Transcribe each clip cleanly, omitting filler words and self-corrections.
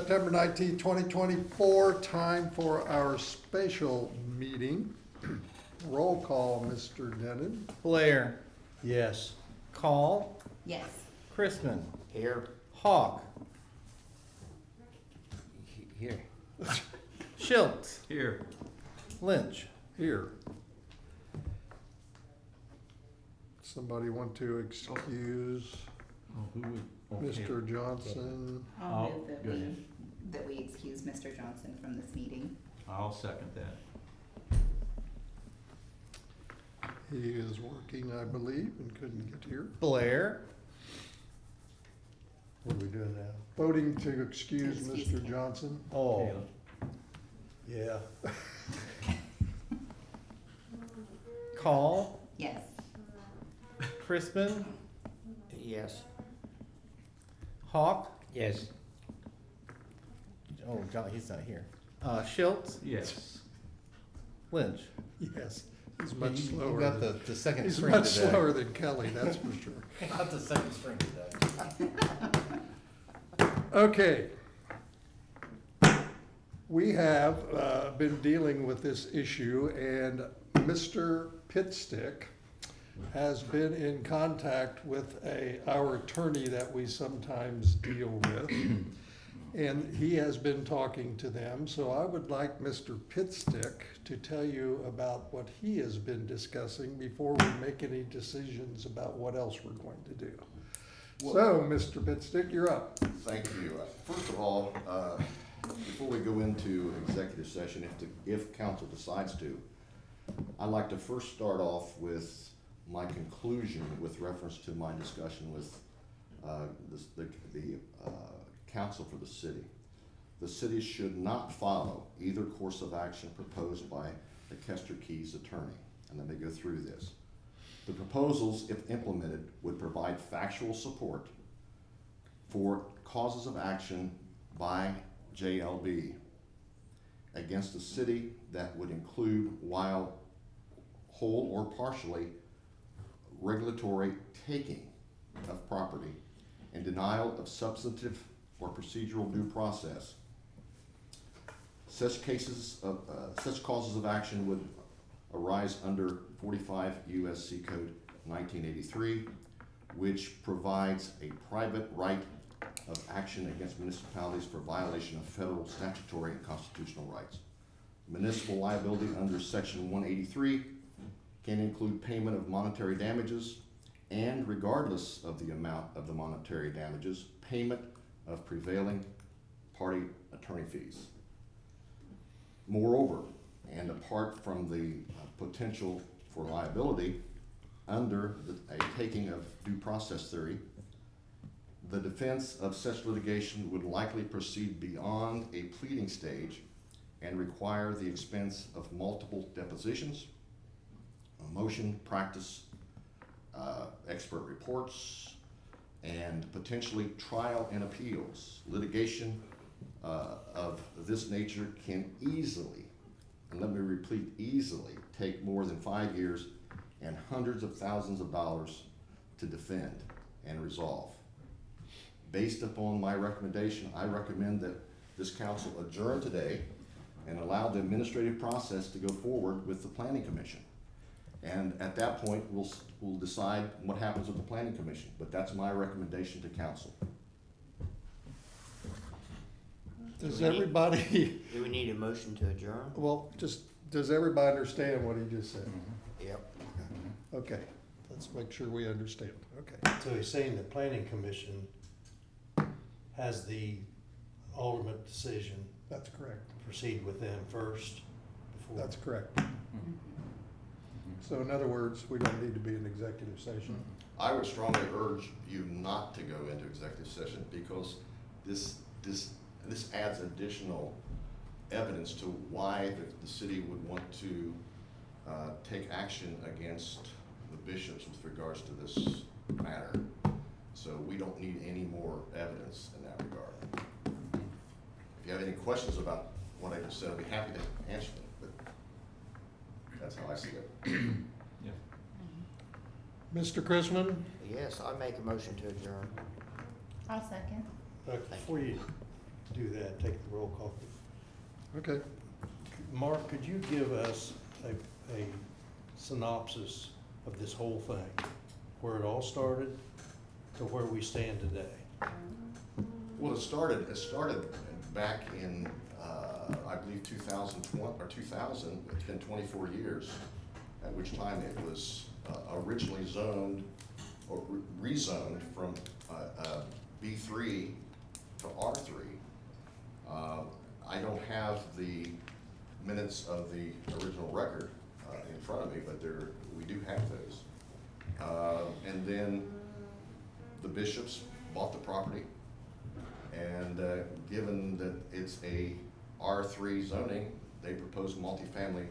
September 19th, 2024, time for our spatial meeting. Roll call, Mr. Denon. Blair. Yes. Call. Yes. Chrisman. Here. Hawk. Here. Schultz. Here. Lynch. Here. Somebody want to excuse Mr. Johnson? I'll move that go we, ahead. that we excuse Mr. Johnson from this meeting. I'll second that. He is working, I believe, and couldn't get here. Blair. What are we doing now? Voting to excuse Excuse Mr. him. Johnson. Oh. Yeah. Call. Yes. Chrisman. Yes. Hawk. Yes. Oh, John, he's not here. Schultz. Yes. Lynch. Yes, he's much You slower. got than- the second He's string much today. slower than Kelly, that's for sure. Not the second string today. Okay. We have been dealing with this issue, and Mr. Pitstick has been in contact with our attorney that we sometimes deal with. And he has been talking to them, so I would like Mr. Pitstick to tell you about what he has been discussing before we make any decisions about what else we're going to do. So, Mr. Pitstick, you're up. Thank you. First of all, before we go into executive session, if council decides to, I'd like to first start off with my conclusion with reference to my discussion with the council for the city. The city should not follow either course of action proposed by the Kester Keys attorney. And let me go through this. The proposals, if implemented, would provide factual support for causes of action by JLB against the city that would include, while whole or partially, regulatory taking of property and denial of substantive or procedural due process. Such causes of action would arise under 45 U.S.C. Code 1983, which provides a private right of action against municipalities for violation of federal statutory and constitutional rights. Municipal liability under Section 183 can include payment of monetary damages and, regardless of the amount of the monetary damages, payment of prevailing party attorney fees. Moreover, and apart from the potential for liability under a taking of due process theory, the defense of such litigation would likely proceed beyond a pleading stage and require the expense of multiple depositions, motion practice, expert reports, and potentially trial and appeals. Litigation of this nature can easily, and let me repeat, easily take more than 5 years and hundreds of thousands of dollars to defend and resolve. Based upon my recommendation, I recommend that this council adjourn today and allow the administrative process to go forward with the Planning Commission. And at that point, we'll decide what happens with the Planning Commission, but that's my recommendation to council. Does everybody, Do we need a motion to adjourn? well, does everybody understand what he just said? Yep. Okay, let's make sure we understand. Okay. So he's saying the planning commission has the ultimate decision, That's correct. proceed with them first before. That's correct. So in other words, we don't need to be in executive session. I would strongly urge you not to go into executive session because this adds additional evidence to why the city would want to take action against the bishops with regards to this matter. So we don't need any more evidence in that regard. If you have any questions about what I just said, I'd be happy to answer them, but that's how I see it. Mr. Chrisman? Yes, I make a motion to adjourn. I'll second. Before you do that, take the roll call. Okay. Mark, could you give us a synopsis of this whole thing? Where it all started to where we stand today? Well, it started back in, I believe 2020, or 2000, it's been 24 years, at which time it was originally zoned, or rezoned from B3 to R3. I don't have the minutes of the original record in front of me, but we do have those. And then the bishops bought the property, and given that it's a R3 zoning, they proposed multifamily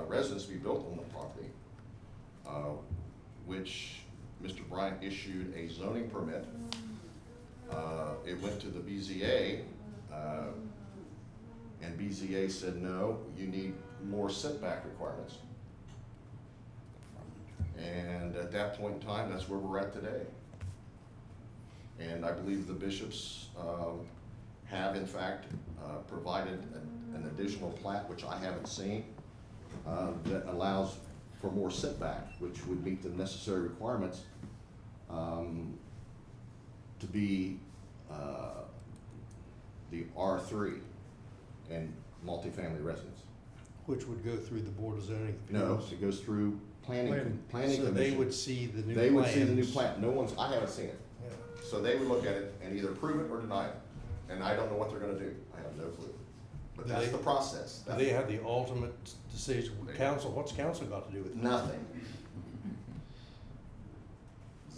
residence be built on the property, which Mr. Bryant issued a zoning permit. It went to the BZA, and BZA said, no, you need more setback requirements. And at that point in time, that's where we're at today. And I believe the bishops have in fact provided an additional plat, which I haven't seen, that allows for more setback, which would meet the necessary requirements to be the R3 and multifamily residence. Which would go through the Board of Zoning No, Appeals? it goes through planning So commission. they would see the new plans? They would see the new plan. No one's, I haven't seen it. Yeah. So they would look at it and either approve it or deny it. And I don't know what they're gonna do. I have no clue. But Do that's they- the process. Do they have the ultimate decision? They- Council, what's council got to do with it? Nothing.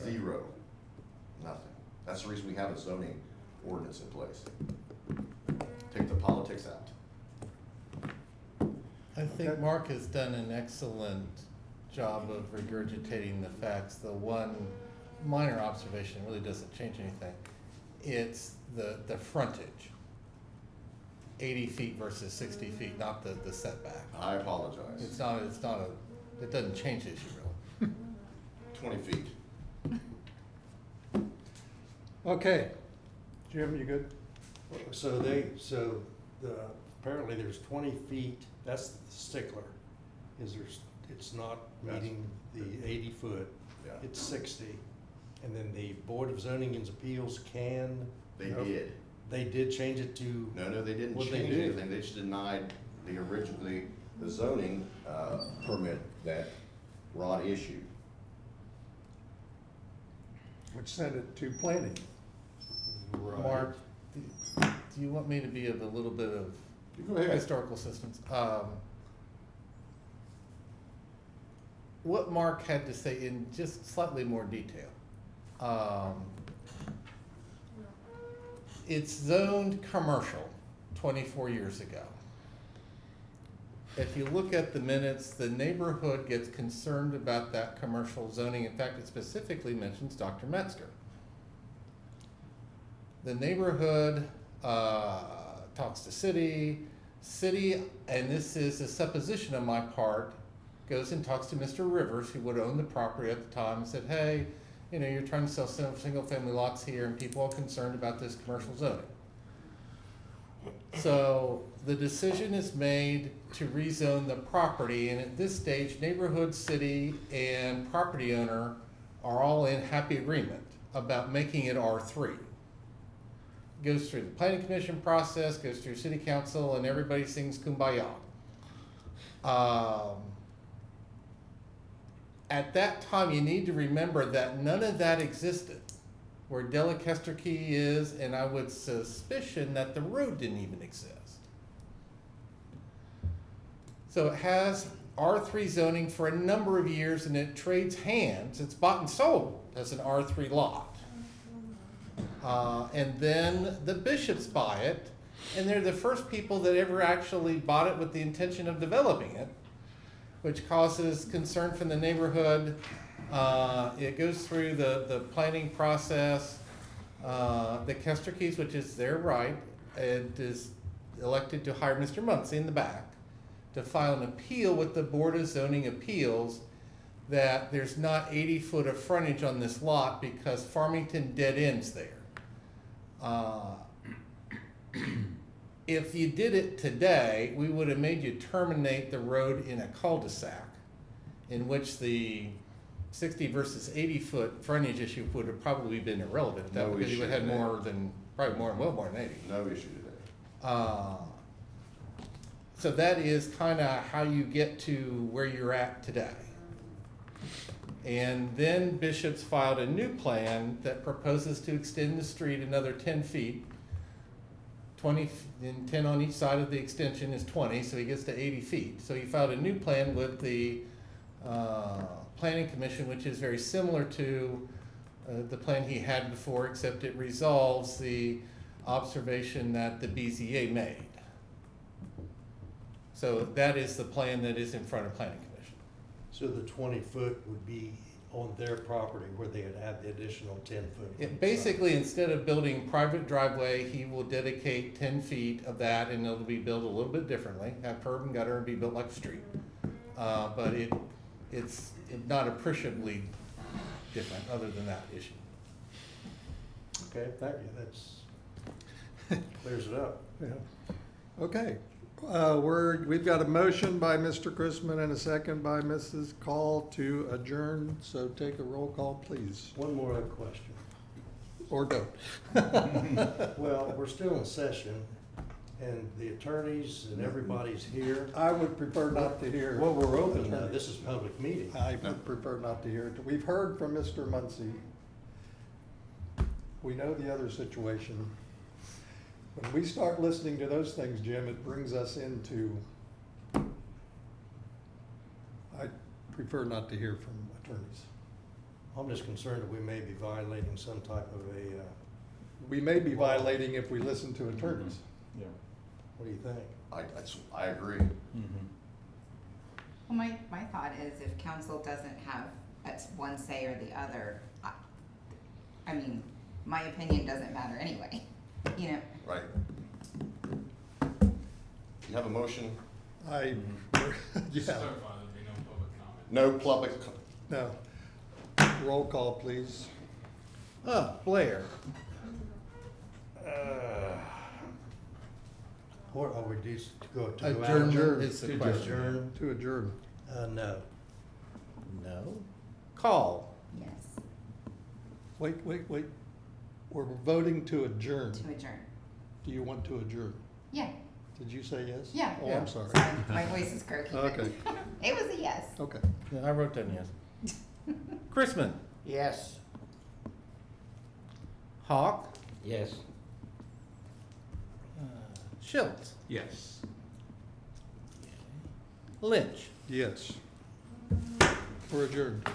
Zero. Nothing. That's the reason we have a zoning ordinance in place. Take the politics out. I think Mark has done an excellent job of regurgitating the facts. The one minor observation really doesn't change anything. It's the frontage. 80 feet versus 60 feet, not the setback. I apologize. It doesn't change the issue really. 20 feet. Okay. Jim, you good? So apparently there's 20 feet, that's the stickler. It's not meeting the 80 foot, Yeah. it's 60. And then the Board of Zoning and Appeals They No. did. they did change it to, No, they didn't What'd they change do? anything. They just denied the originally, the zoning permit that Rod issued. Which sent it to planning. right. Mark, do you want me to be of a little bit of You go ahead. historical assistance? What Mark had to say in just slightly more detail. It's zoned commercial 24 years ago. If you look at the minutes, the neighborhood gets concerned about that commercial zoning. In fact, it specifically mentions Dr. Metzger. The neighborhood talks to city, and this is a supposition on my part, goes and talks to Mr. Rivers, who would own the property at the time, and said, hey, you know, you're trying to sell single-family lots here, and people are concerned about this commercial zoning. So the decision is made to rezone the property, and at this stage, neighborhood, city, and property owner are all in happy agreement about making it R3. Goes through the planning commission process, goes through city council, and everybody sings kumbaya. At that time, you need to remember that none of that existed where Delakesterkey is, and I would suspicion that the road didn't even exist. So it has R3 zoning for a number of years, and it trades hands. It's bought and sold as an R3 lot. And then the bishops buy it, and they're the first people that ever actually bought it with the intention of developing it, which causes concern from the neighborhood. It goes through the planning process. The Kesterkeys, which is their right, and is elected to hire Mr. Muncie in the back to file an appeal with the Board of Zoning Appeals that there's not 80 foot of frontage on this lot because Farmington dead ends there. if you did it today, we would have made you terminate the road in a cul-de-sac, in which the 60 versus 80-foot frontage issue would have probably been irrelevant, No because you would have issue had there. more than, probably well more than 80. No issue today. So that is kind of how you get to where you're at today. And then Bishop's filed a new plan that proposes to extend the street another 10 feet. 20, and 10 on each side of the extension is 20, so he gets to 80 feet. So he filed a new plan with the Planning Commission, which is very similar to the plan he had before, except it resolves the observation that the BZA made. So that is the plan that is in front of Planning Commission. So the 20-foot would be on their property where they would add the additional 10-foot. It basically, instead of building private driveway, he will dedicate 10 feet of that, and it'll be built a little bit differently, have curb and gutter and be built like a street. But it's not appreciably different, other than that issue. Okay, thank you, that's, clears it up. Yeah. Okay, we've got a motion by Mr. Chrisman and a second by Mrs. Call to adjourn, so take a roll call, please, One more other question. or don't. Well, we're still in session, and the attorneys and everybody's here. I would prefer not to hear. Well, we're open now, this is a public meeting. I would prefer not to hear it. We've heard from Mr. Muncy. We know the other situation. When we start listening to those things, Jim, it brings us into, I prefer not to hear from attorneys. I'm just concerned that we may be violating some type of a, We may be violating if we listen to attorneys. Yeah. what do you think? I agree. Well, my thought is if council doesn't have one say or the other, I mean, my opinion doesn't matter anyway, you know? Right. You have a motion? Yeah, Clarify, there'd be no public comment. No public, no. Roll call, please. Blair, What are we do, to go to? adjournment is the To question. adjourn, To adjourn. no. No. Call, Yes, Wait. We're voting to adjourn. to adjourn. Do you want to adjourn? Yeah, Did you say yes? yeah. Oh, I'm sorry. My voice is croaky. but Okay. It was a yes. Okay. yeah, I wrote down yes. Chrisman, Yes. Hawk, Yes. Schultz, Yes. Lynch. Yes. We're adjourned.